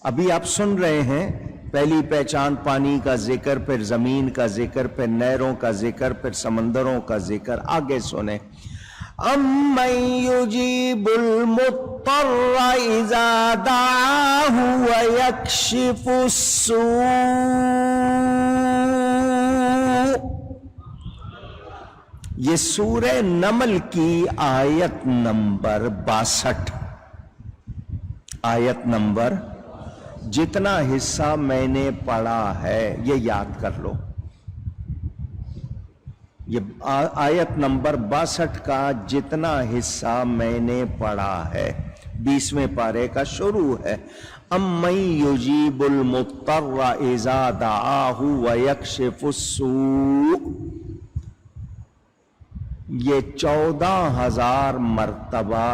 ابھی آپ سن رہے ہیں پہلی پہچان پانی کا ذکر، پھر زمین کا ذکر، پھر نہروں کا ذکر، پھر سمندروں کا ذکر. آگے سنیں. امن یجیب المضطر اذا دعاہ ویکشف السوء. یہ سورہ نمل کی آیت نمبر 62. آیت نمبر، جتنا حصہ میں نے پڑھا ہے یہ یاد کر لو. یہ آیت نمبر 62 کا جتنا حصہ میں نے پڑھا ہے 20ویں پارے کا شروع ہے. امن یجیب المضطر اذا دعاہ ویکشف السوء. یہ 14,000 مرتبہ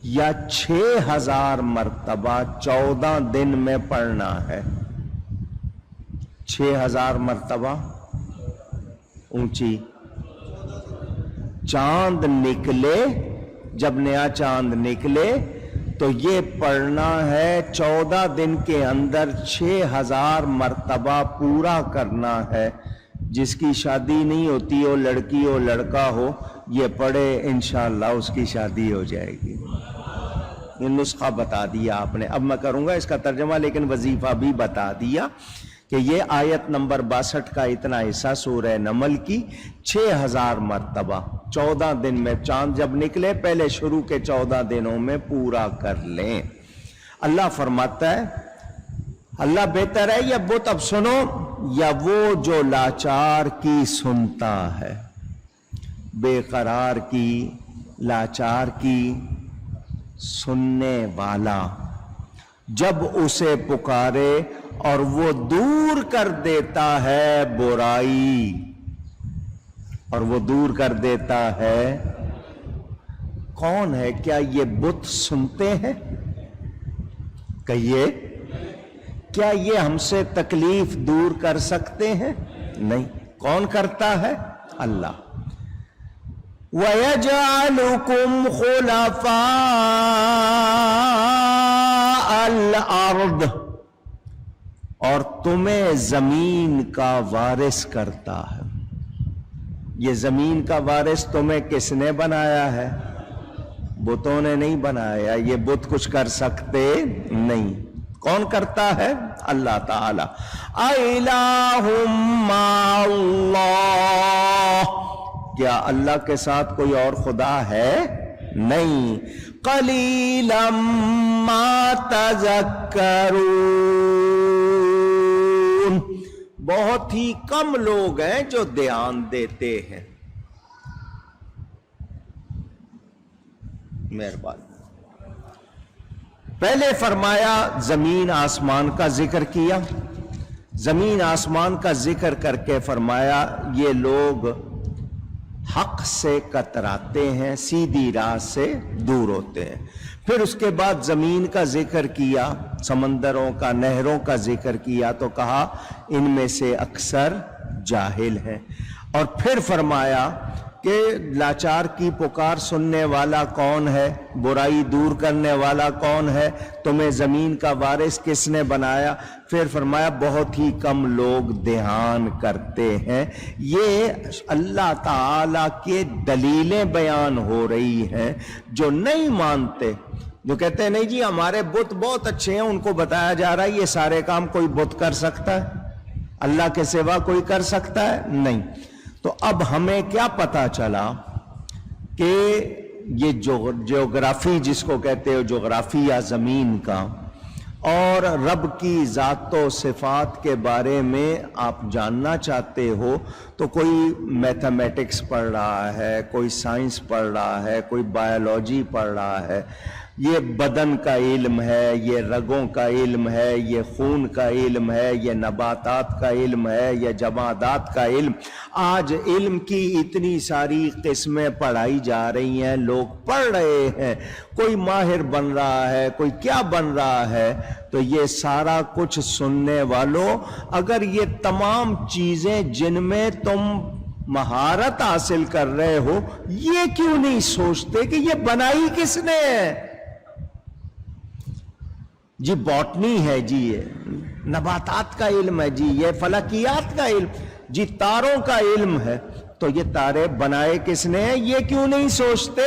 یا 6,000 مرتبہ 14 دن میں پڑھنا ہے. 6,000 مرتبہ اونچی. چاند نکلے، جب نیا چاند نکلے تو یہ پڑھنا ہے 14 دن کے اندر 6,000 مرتبہ پورا کرنا ہے. جس کی شادی نہیں ہوتی ہو، لڑکی ہو لڑکا ہو، یہ پڑھے انشاءاللہ اس کی شادی ہو جائے گی. یہ نسخہ بتا دیا آپ نے. اب میں کروں گا اس کا ترجمہ، لیکن وظیفہ بھی بتا دیا کہ یہ آیت نمبر 62 کا اتنا حصہ سورہ نمل کی 6,000 مرتبہ 14 دن میں، چاند جب نکلے پہلے شروع کے 14 دنوں میں پورا کر لیں. اللہ فرماتا ہے، اللہ بہتر ہے یا بت؟ اب سنو، یا وہ جو لاچار کی سنتا ہے، بے قرار کی، لاچار کی سننے والا، جب اسے پکارے اور وہ دور کر دیتا ہے برائی، اور وہ دور کر دیتا ہے. کون ہے؟ کیا یہ بت سنتے ہیں؟ کہیے، کیا یہ ہم سے تکلیف دور کر سکتے ہیں؟ نہیں. کون کرتا ہے؟ اللہ. وَيَجْعَلُكُمْ خُلَفَاءَ الْأَرْضِ، اور تمہیں زمین کا وارث کرتا ہے. یہ زمین کا وارث تمہیں کس نے بنایا ہے؟ بتوں نے نہیں بنایا. یہ بت کچھ کر سکتے نہیں. کون کرتا ہے؟ اللہ تعالی. اِلَٰهٌ مَّعَ اللَّهِ، کیا اللہ کے ساتھ کوئی اور خدا ہے؟ نہیں. قَلِيلًا مَّا تَذَكَّرُونَ، بہت ہی کم لوگ ہیں جو دھیان دیتے ہیں. مہربانی. پہلے فرمایا زمین آسمان کا ذکر کیا. زمین آسمان کا ذکر کر کے فرمایا یہ لوگ حق سے کتراتے ہیں، سیدھی راہ سے دور ہوتے ہیں. پھر اس کے بعد زمین کا ذکر کیا، سمندروں کا، نہروں کا ذکر کیا، تو کہا ان میں سے اکثر جاہل ہیں. اور پھر فرمایا کہ لاچار کی پکار سننے والا کون ہے، برائی دور کرنے والا کون ہے، تمہیں زمین کا وارث کس نے بنایا. پھر فرمایا بہت ہی کم لوگ دھیان کرتے ہیں. یہ اللہ تعالی کے دلیلیں بیان ہو رہی ہیں. جو نہیں مانتے، جو کہتے ہیں نہیں جی ہمارے بت بہت اچھے ہیں، ان کو بتایا جا رہا ہے یہ سارے کام کوئی بت کر سکتا ہے؟ اللہ کے سوا کوئی کر سکتا ہے؟ نہیں. تو اب ہمیں کیا پتا چلا کہ یہ جغرافی جس کو کہتے ہو، جغرافیہ زمین کا، اور رب کی ذات و صفات کے بارے میں آپ جاننا چاہتے ہو تو کوئی میتھمیٹکس پڑھ رہا ہے، کوئی سائنس پڑھ رہا ہے، کوئی بایولوجی پڑھ رہا ہے. یہ بدن کا علم ہے، یہ رگوں کا علم ہے، یہ خون کا علم ہے، یہ نباتات کا علم ہے، یہ جمادات کا علم. آج علم کی اتنی ساری قسمیں پڑھائی جا رہی ہیں، لوگ پڑھ رہے ہیں، کوئی ماہر بن رہا ہے، کوئی کیا بن رہا ہے. تو یہ سارا کچھ سننے والوں، اگر یہ تمام چیزیں جن میں تم مہارت حاصل کر رہے ہو، یہ کیوں نہیں سوچتے کہ یہ بنائی کس نے ہے؟ جی بوٹنی ہے، جی یہ نباتات کا علم ہے، جی یہ فلکیات کا علم، جی تاروں کا علم ہے. تو یہ تارے بنائے کس نے ہیں یہ کیوں نہیں سوچتے؟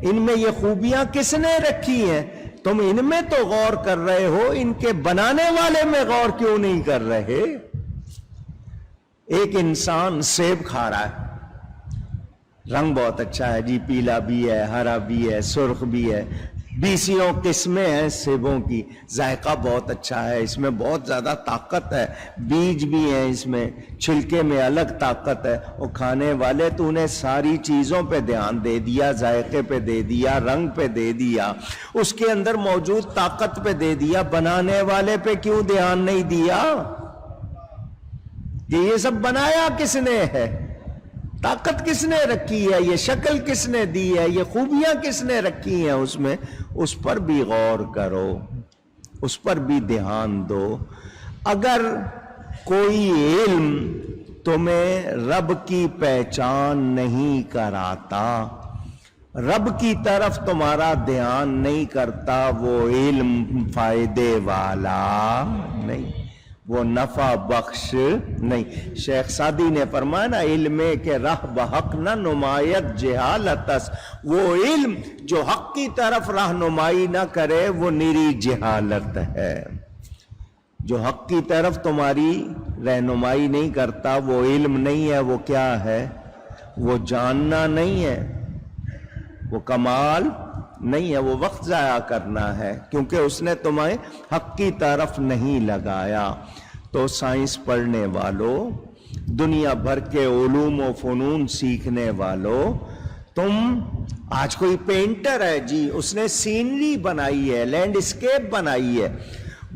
ان میں یہ خوبیاں کس نے رکھی ہیں؟ تم ان میں تو غور کر رہے ہو، ان کے بنانے والے میں غور کیوں نہیں کر رہے؟ ایک انسان سیب کھا رہا ہے، رنگ بہت اچھا ہے جی، پیلا بھی ہے، ہرا بھی ہے، سرخ بھی ہے، 20 قسمیں ہیں سیبوں کی، ذائقہ بہت اچھا ہے، اس میں بہت زیادہ طاقت ہے، بیج بھی ہیں اس میں، چھلکے میں الگ طاقت ہے. اور کھانے والے تو انہیں ساری چیزوں پہ دھیان دے دیا، ذائقے پہ دے دیا، رنگ پہ دے دیا، اس کے اندر موجود طاقت پہ دے دیا، بنانے والے پہ کیوں دھیان نہیں دیا؟ یہ سب بنایا کس نے ہے؟ طاقت کس نے رکھی ہے؟ یہ شکل کس نے دی ہے؟ یہ خوبیاں کس نے رکھی ہیں اس میں؟ اس پر بھی غور کرو، اس پر بھی دھیان دو. اگر کوئی علم تمہیں رب کی پہچان نہیں کراتا، رب کی طرف تمہارا دھیان نہیں کرتا، وہ علم فائدے والا نہیں، وہ نفع بخش نہیں. شیخ سعدی نے فرمایا نا، علم کے راہ بحق نہ نمایت جہالتس، وہ علم جو حق کی طرف رہنمائی نہ کرے وہ نری جہالت ہے. جو حق کی طرف تمہاری رہنمائی نہیں کرتا وہ علم نہیں ہے، وہ کیا ہے؟ وہ جاننا نہیں ہے، وہ کمال نہیں ہے، وہ وقت ضائع کرنا ہے، کیونکہ اس نے تمہیں حق کی طرف نہیں لگایا. تو سائنس پڑھنے والوں، دنیا بھر کے علوم و فنون سیکھنے والوں، تم آج کوئی پینٹر ہے جی، اس نے سینری بنائی ہے، لینڈسکیپ بنائی ہے،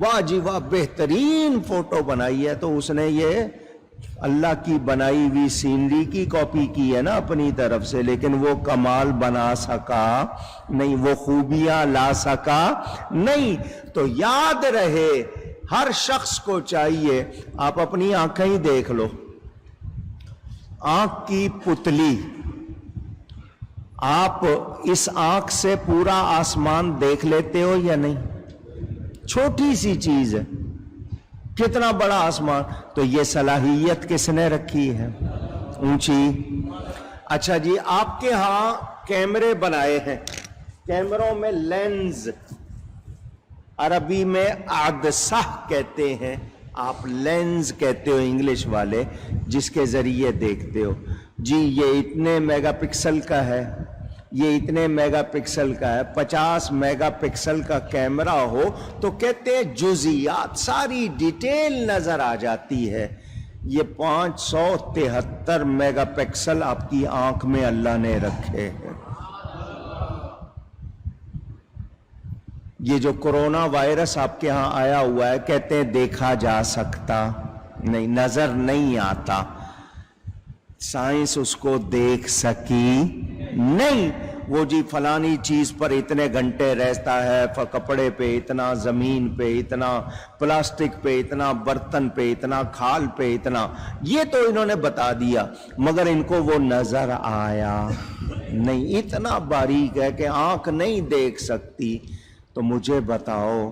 واہ جی واہ بہترین فوٹو بنائی ہے، تو اس نے یہ اللہ کی بنائی ہوئی سینری کی کاپی کی ہے نا اپنی طرف سے، لیکن وہ کمال بنا سکا نہیں، وہ خوبیاں لا سکا نہیں. تو یاد رہے، ہر شخص کو چاہیے، آپ اپنی آنکھیں ہی دیکھ لو، آنکھ کی پتلی، آپ اس آنکھ سے پورا آسمان دیکھ لیتے ہو یا نہیں؟ چھوٹی سی چیز ہے، کتنا بڑا آسمان. تو یہ صلاحیت کس نے رکھی ہے؟ اونچی. اچھا جی، آپ کے ہاں کیمرے بنائے ہیں، کیمروں میں لینز، عربی میں عدسہ کہتے ہیں، آپ لینز کہتے ہو انگلش والے، جس کے ذریعے دیکھتے ہو. جی یہ اتنے میگا پکسل کا ہے، یہ اتنے میگا پکسل کا ہے. 50 میگا پکسل کا کیمرہ ہو تو کہتے ہیں جزیات، ساری ڈیٹیل نظر آ جاتی ہے. یہ 573 میگا پکسل آپ کی آنکھ میں اللہ نے رکھے ہیں. یہ جو کرونا وائرس آپ کے ہاں آیا ہوا ہے، کہتے ہیں دیکھا جا سکتا نہیں، نظر نہیں آتا. سائنس اس کو دیکھ سکی نہیں. وہ جی فلانی چیز پر اتنے گھنٹے رہتا ہے، کپڑے پہ اتنا، زمین پہ اتنا، پلاسٹک پہ اتنا، برتن پہ اتنا، کھال پہ اتنا، یہ تو انہوں نے بتا دیا، مگر ان کو وہ نظر آیا نہیں. اتنا باریک ہے کہ آنکھ نہیں دیکھ سکتی. تو مجھے بتاؤ،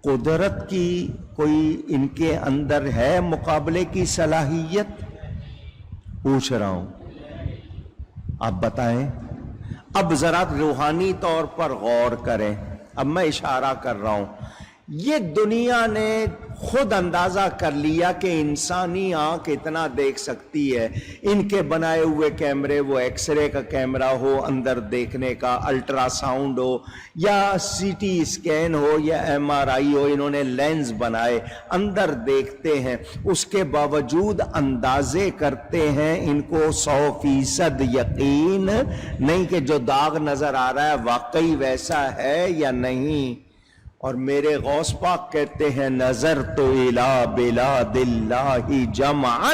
قدرت کی کوئی ان کے اندر ہے مقابلے کی صلاحیت؟ پوچھ رہا ہوں، آپ بتائیں. اب ذرا روحانی طور پر غور کریں. اب میں اشارہ کر رہا ہوں، یہ دنیا نے خود اندازہ کر لیا کہ انسانی آنکھ اتنا دیکھ سکتی ہے. ان کے بنائے ہوئے کیمرے، وہ ایکس رے کا کیمرہ ہو، اندر دیکھنے کا، الٹرا ساؤنڈ ہو، یا سی ٹی اسکین ہو، یا ایم آر آئی ہو، انہوں نے لینز بنائے، اندر دیکھتے ہیں. اس کے باوجود اندازے کرتے ہیں، ان کو 100% یقین نہیں کہ جو داغ نظر آ رہا ہے واقعی ویسا ہے یا نہیں. اور میرے غوث پاک کہتے ہیں، نظر تو الی بلاد اللہ جمعا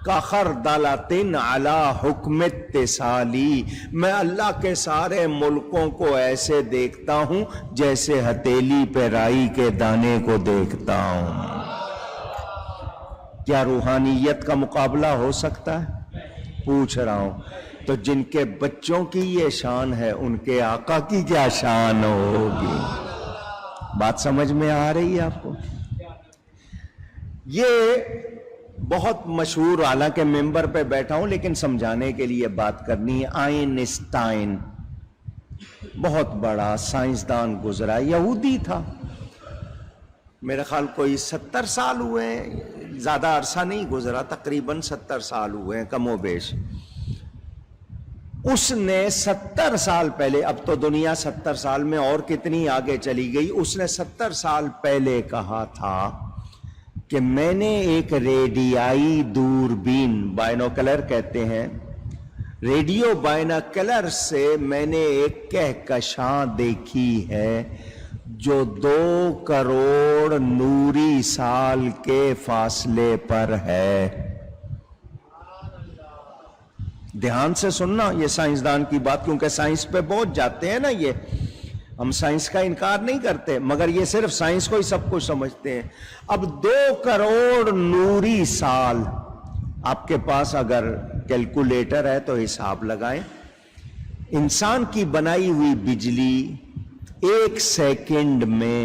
کخردلۃ علی حکم اتصالی، میں اللہ کے سارے ملکوں کو ایسے دیکھتا ہوں جیسے ہتھیلی پہ رائی کے دانے کو دیکھتا ہوں. کیا روحانیت کا مقابلہ ہو سکتا ہے؟ پوچھ رہا ہوں. تو جن کے بچوں کی یہ شان ہے، ان کے آقا کی کیا شان ہوگی؟ بات سمجھ میں آ رہی ہے آپ کو؟ یہ بہت مشہور، حالانکہ ممبر پہ بیٹھا ہوں لیکن سمجھانے کے لیے بات کرنی ہے. آئنسٹائن بہت بڑا سائنسدان گزرا، یہودی تھا، میرے خیال کوئی 70 سال ہوئے ہیں، زیادہ عرصہ نہیں گزرا، تقریباً 70 سال ہوئے ہیں کم و بیش. اس نے 70 سال پہلے، اب تو دنیا 70 سال میں اور کتنی آگے چلی گئی، اس نے 70 سال پہلے کہا تھا کہ میں نے ایک ریڈیائی دوربین، بائنوکلر کہتے ہیں، ریڈیو بائنوکلر سے میں نے ایک کہکشاں دیکھی ہے جو 2 کروڑ نوری سال کے فاصلے پر ہے. دھیان سے سننا یہ سائنسدان کی بات، کیونکہ سائنس پہ بہت جاتے ہیں نا، یہ ہم سائنس کا انکار نہیں کرتے، مگر یہ صرف سائنس کو ہی سب کچھ سمجھتے ہیں. اب 2 کروڑ نوری سال، آپ کے پاس اگر کیلکولیٹر ہے تو حساب لگائیں. انسان کی بنائی ہوئی بجلی 1 سیکنڈ میں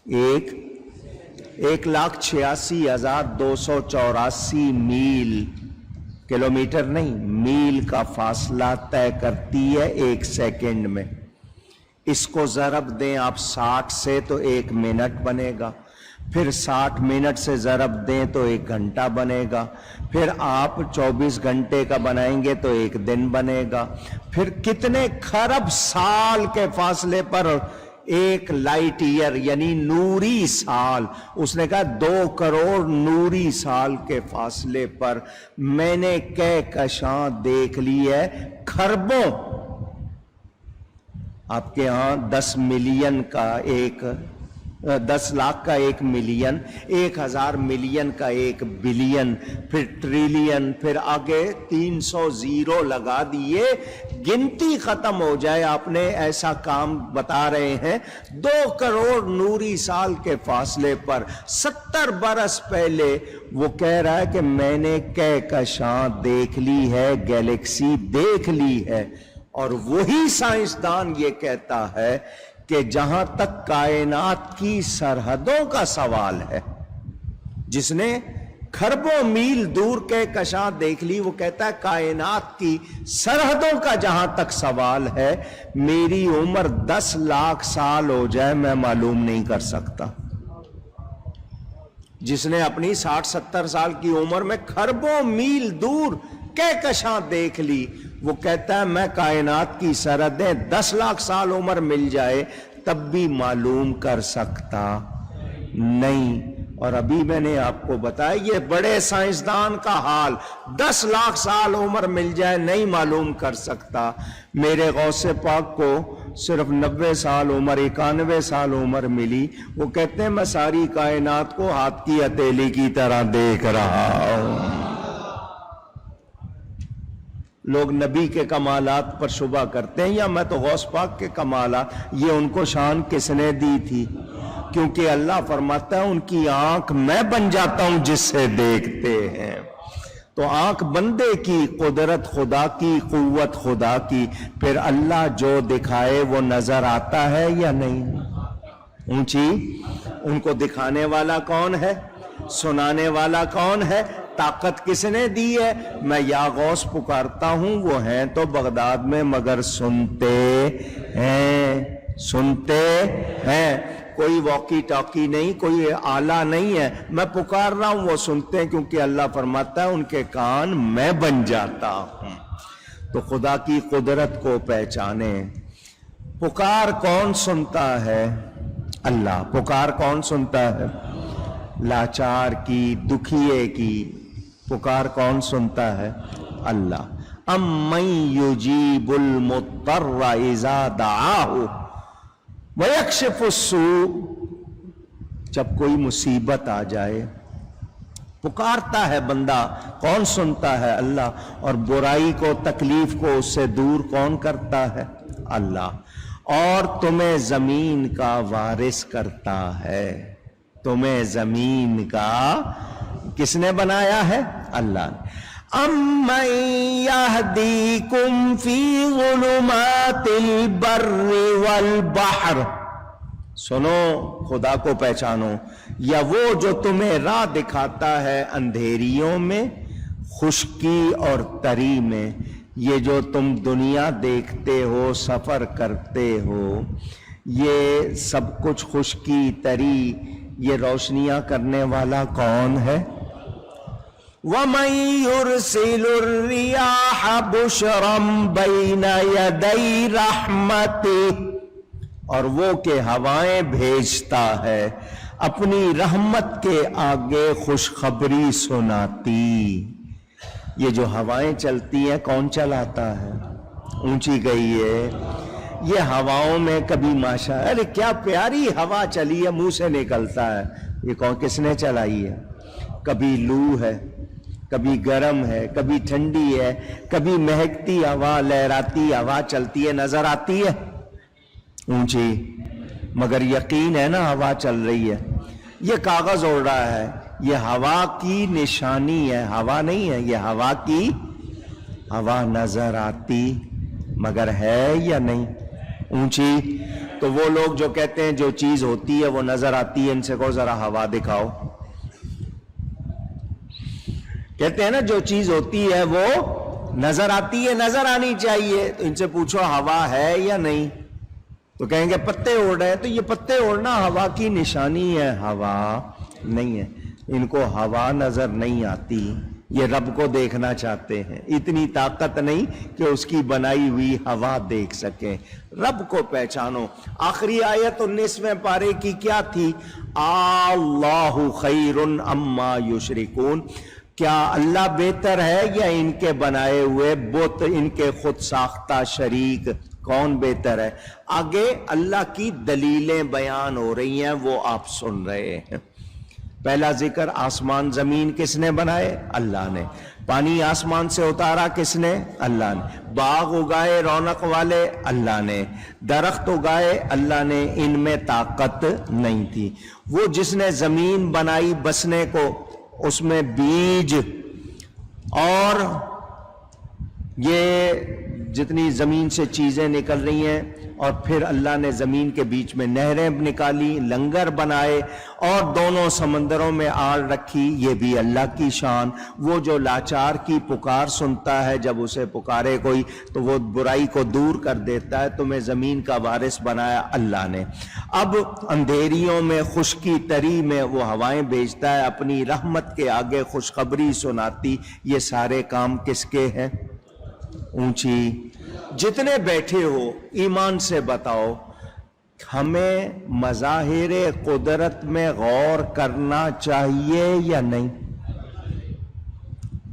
1,86,284 میل، کلومیٹر نہیں، میل کا فاصلہ طے کرتی ہے 1 سیکنڈ میں. اس کو ضرب دیں آپ 60 سے تو 1 منٹ بنے گا، پھر 60 منٹ سے ضرب دیں تو 1 گھنٹہ بنے گا، پھر آپ 24 گھنٹے کا بنائیں گے تو 1 دن بنے گا، پھر کتنے خرب سال کے فاصلے پر 1 لائٹ ایئر یعنی نوری سال. اس نے کہا 2 کروڑ نوری سال کے فاصلے پر میں نے کہکشاں دیکھ لی ہے خربوں. آپ کے ہاں 10 ملین کا 10 لاکھ کا 1 ملین، 1000 ملین کا 1 بلین، پھر ٹریلین، پھر آگے 300 زیرو لگا دیے، گنتی ختم ہو جائے. آپ نے ایسا کام بتا رہے ہیں 2 کروڑ نوری سال کے فاصلے پر 70 برس پہلے. وہ کہہ رہا ہے کہ میں نے کہکشاں دیکھ لی ہے، گیلیکسی دیکھ لی ہے. اور وہی سائنسدان یہ کہتا ہے کہ جہاں تک کائنات کی سرحدوں کا سوال ہے، جس نے خربوں میل دور کہکشاں دیکھ لی، وہ کہتا ہے کائنات کی سرحدوں کا جہاں تک سوال ہے، میری عمر 10 لاکھ سال ہو جائے میں معلوم نہیں کر سکتا. جس نے اپنی 60-70 سال کی عمر میں خربوں میل دور کہکشاں دیکھ لی، وہ کہتا ہے میں کائنات کی سرحدیں 10 لاکھ سال عمر مل جائے تب بھی معلوم کر سکتا نہیں. اور ابھی میں نے آپ کو بتایا یہ بڑے سائنسدان کا حال، 10 لاکھ سال عمر مل جائے نہیں معلوم کر سکتا. میرے غوث پاک کو صرف 90 سال عمر، 91 سال عمر ملی. وہ کہتے ہیں میں ساری کائنات کو ہاتھ کی ہتھیلی کی طرح دیکھ رہا ہوں. لوگ نبی کے کمالات پر شبہ کرتے ہیں، یا میں تو غوث پاک کے کمالات، یہ ان کو شان کس نے دی تھی؟ کیونکہ اللہ فرماتا ہے ان کی آنکھ میں بن جاتا ہوں جس سے دیکھتے ہیں. تو آنکھ بندے کی، قدرت خدا کی، قوت خدا کی. پھر اللہ جو دکھائے وہ نظر آتا ہے یا نہیں؟ اونچی ان کو دکھانے والا کون ہے؟ سنانے والا کون ہے؟ طاقت کس نے دی ہے؟ میں یا غوث پکارتا ہوں، وہ ہیں تو بغداد میں مگر سنتے ہیں. کوئی واکی ٹاکی نہیں، کوئی آلہ نہیں ہے، میں پکار رہا ہوں وہ سنتے ہیں، کیونکہ اللہ فرماتا ہے ان کے کان میں بن جاتا ہوں. تو خدا کی قدرت کو پہچانے. پکار کون سنتا ہے؟ اللہ. پکار کون سنتا ہے؟ لاچار کی، دکھیے کی پکار کون سنتا ہے؟ اللہ. امن یجیب المضطر اذا دعاہ ویکشف السوء. جب کوئی مصیبت آ جائے پکارتا ہے بندہ، کون سنتا ہے؟ اللہ. اور برائی کو، تکلیف کو اس سے دور کون کرتا ہے؟ اللہ. اور تمہیں زمین کا وارث کرتا ہے. تمہیں زمین کا کس نے بنایا ہے؟ اللہ نے. امن یہدیکم فی ظلمات البر والبحر سنو خدا کو پہچانو، یا وہ جو تمہیں راہ دکھاتا ہے اندھیریوں میں، خشکی اور تری میں۔ یہ جو تم دنیا دیکھتے ہو، سفر کرتے ہو، یہ سب کچھ خشکی تری، یہ روشنیاں کرنے والا کون ہے؟ وَمَن يُرْسِلُ الرِّيَاحَ بُشْرًا بَيْنَ يَدَيْ رَحْمَتِهِ، اور وہ کہ ہوائیں بھیجتا ہے اپنی رحمت کے آگے خوشخبری سناتی۔ یہ جو ہوائیں چلتی ہیں کون چلاتا ہے؟ اونچی گئی ہے یہ ہواؤں میں کبھی ماشاء، ارے کیا پیاری ہوا چلی ہے، منہ سے نکلتا ہے، یہ کون کس نے چلائی ہے؟ کبھی لو ہے، کبھی گرم ہے، کبھی ٹھنڈی ہے، کبھی مہکتی ہوا، لہراتی ہوا چلتی ہے، نظر آتی ہے اونچی، مگر یقین ہے نا ہوا چل رہی ہے۔ یہ کاغذ اڑ رہا ہے، یہ ہوا کی نشانی ہے، ہوا نہیں ہے، یہ ہوا کی، ہوا نظر آتی مگر ہے یا نہیں اونچی؟ تو وہ لوگ جو کہتے ہیں جو چیز ہوتی ہے وہ نظر آتی ہے، ان سے کہو ذرا ہوا دکھاؤ۔ کہتے ہیں نا جو چیز ہوتی ہے وہ نظر آتی ہے، نظر آنی چاہیے، تو ان سے پوچھو ہوا ہے یا نہیں، تو کہیں گے پتے اڑ رہے ہیں، تو یہ پتے اڑنا ہوا کی نشانی ہے، ہوا نہیں ہے۔ ان کو ہوا نظر نہیں آتی، یہ رب کو دیکھنا چاہتے ہیں، اتنی طاقت نہیں کہ اس کی بنائی ہوئی ہوا دیکھ سکیں۔ رب کو پہچانو۔ آخری آیت 19ویں پارے کی کیا تھی؟ اللہ خیر اما یشرکون، کیا اللہ بہتر ہے یا ان کے بنائے ہوئے بت، ان کے خود ساختہ شریک، کون بہتر ہے؟ آگے اللہ کی دلیلیں بیان ہو رہی ہیں، وہ آپ سن رہے ہیں۔ پہلا ذکر آسمان زمین کس نے بنائے؟ اللہ نے۔ پانی آسمان سے اتارا کس نے؟ اللہ نے۔ باغ اگائے رونق والے؟ اللہ نے۔ درخت اگائے اللہ نے، ان میں طاقت نہیں تھی۔ وہ جس نے زمین بنائی بسنے کو، اس میں بیج اور یہ جتنی زمین سے چیزیں نکل رہی ہیں، اور پھر اللہ نے زمین کے بیچ میں نہریں نکالی، لنگر بنائے اور دونوں سمندروں میں آڑ رکھی، یہ بھی اللہ کی شان۔ وہ جو لاچار کی پکار سنتا ہے، جب اسے پکارے کوئی تو وہ برائی کو دور کر دیتا ہے، تمہیں زمین کا وارث بنایا اللہ نے۔ اب اندھیریوں میں، خشکی تری میں وہ ہوائیں بھیجتا ہے، اپنی رحمت کے آگے خوشخبری سناتی۔ یہ سارے کام کس کے ہیں اونچی؟ جتنے بیٹھے ہو ایمان سے بتاؤ، ہمیں مظاہر قدرت میں غور کرنا چاہیے یا نہیں؟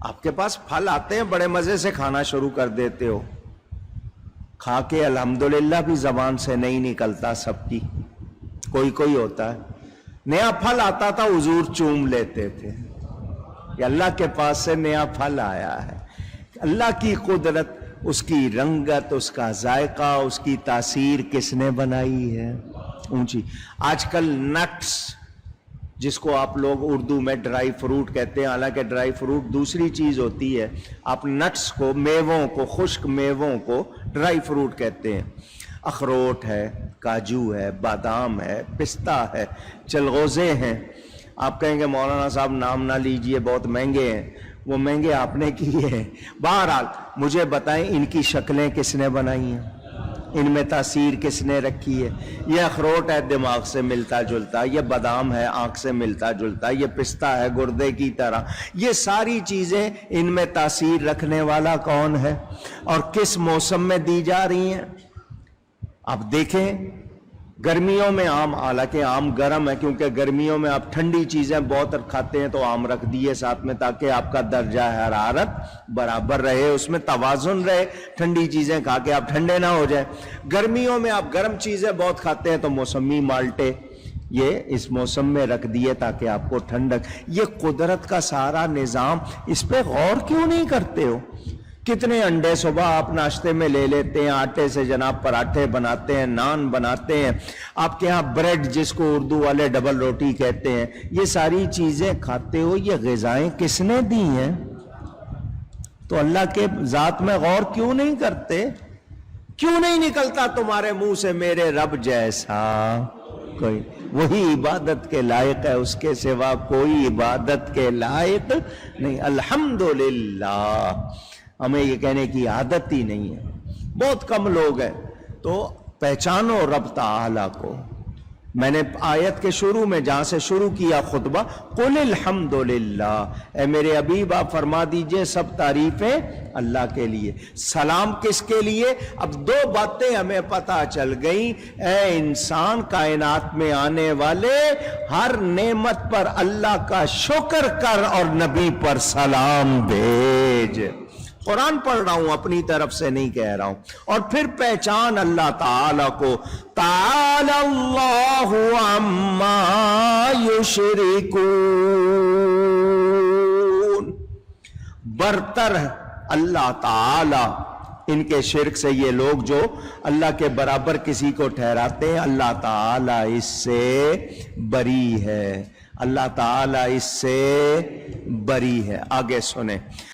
آپ کے پاس پھل آتے ہیں، بڑے مزے سے کھانا شروع کر دیتے ہو، کھا کے الحمدللہ بھی زبان سے نہیں نکلتا سب کی، کوئی کوئی ہوتا ہے۔ نیا پھل آتا تھا حضور چوم لیتے تھے کہ اللہ کے پاس سے نیا پھل آیا ہے۔ اللہ کی قدرت، اس کی رنگت، اس کا ذائقہ، اس کی تاثیر کس نے بنائی ہے اونچی؟ آج کل نٹس، جس کو آپ لوگ اردو میں ڈرائی فروٹ کہتے ہیں، حالانکہ ڈرائی فروٹ دوسری چیز ہوتی ہے، آپ نٹس کو، میووں کو، خشک میووں کو ڈرائی فروٹ کہتے ہیں۔ اخروٹ ہے، کاجو ہے، بادام ہے، پستہ ہے، چلغوزے ہیں۔ آپ کہیں گے مولانا صاحب نام نہ لیجئے، بہت مہنگے ہیں۔ وہ مہنگے آپ نے کیے ہیں۔ بہرحال مجھے بتائیں ان کی شکلیں کس نے بنائی ہیں، ان میں تاثیر کس نے رکھی ہے؟ یہ اخروٹ ہے دماغ سے ملتا جلتا، یہ بادام ہے آنکھ سے ملتا جلتا، یہ پستہ ہے گردے کی طرح۔ یہ ساری چیزیں ان میں تاثیر رکھنے والا کون ہے اور کس موسم میں دی جا رہی ہیں؟ آپ دیکھیں گرمیوں میں آم، حالانکہ آم گرم ہے، کیونکہ گرمیوں میں آپ ٹھنڈی چیزیں بہت کھاتے ہیں تو آم رکھ دیے ساتھ میں تاکہ آپ کا درجہ حرارت برابر رہے، اس میں توازن رہے، ٹھنڈی چیزیں کھا کے آپ ٹھنڈے نہ ہو جائیں۔ گرمیوں میں آپ گرم چیزیں بہت کھاتے ہیں تو موسمی مالٹے یہ اس موسم میں رکھ دیے تاکہ آپ کو ٹھنڈک۔ یہ قدرت کا سارا نظام، اس پہ غور کیوں نہیں کرتے ہو؟ کتنے انڈے صبح آپ ناشتے میں لے لیتے ہیں، آٹے سے جناب پراٹھے بناتے ہیں، نان بناتے ہیں، آپ کے ہاں بریڈ جس کو اردو والے ڈبل روٹی کہتے ہیں، یہ ساری چیزیں کھاتے ہو، یہ غذائیں کس نے دی ہیں؟ تو اللہ کے ذات میں غور کیوں نہیں کرتے؟ کیوں نہیں نکلتا تمہارے منہ سے میرے رب جیسا کوئی وہی عبادت کے لائق ہے، اس کے سوا کوئی عبادت کے لائق نہیں۔ الحمدللہ ہمیں یہ کہنے کی عادت ہی نہیں ہے، بہت کم لوگ ہیں۔ تو پہچانو رب تعالی کو۔ میں نے آیت کے شروع میں جہاں سے شروع کیا خطبہ، قل الحمدللہ، اے میرے حبیب آپ فرما دیجئے سب تعریفیں اللہ کے لیے۔ سلام کس کے لیے؟ اب دو باتیں ہمیں پتہ چل گئیں۔ اے انسان، کائنات میں آنے والے ہر نعمت پر اللہ کا شکر کر اور نبی پر سلام بھیج۔ قرآن پڑھ رہا ہوں، اپنی طرف سے نہیں کہہ رہا ہوں۔ اور پھر پہچان اللہ تعالی کو، تعالی اللہ عما یشرکون، برتر اللہ تعالی ان کے شرک سے۔ یہ لوگ جو اللہ کے برابر کسی کو ٹھہراتے ہیں، اللہ تعالی اس سے بری ہے، اللہ تعالی اس سے بری ہے۔ آگے سنیں۔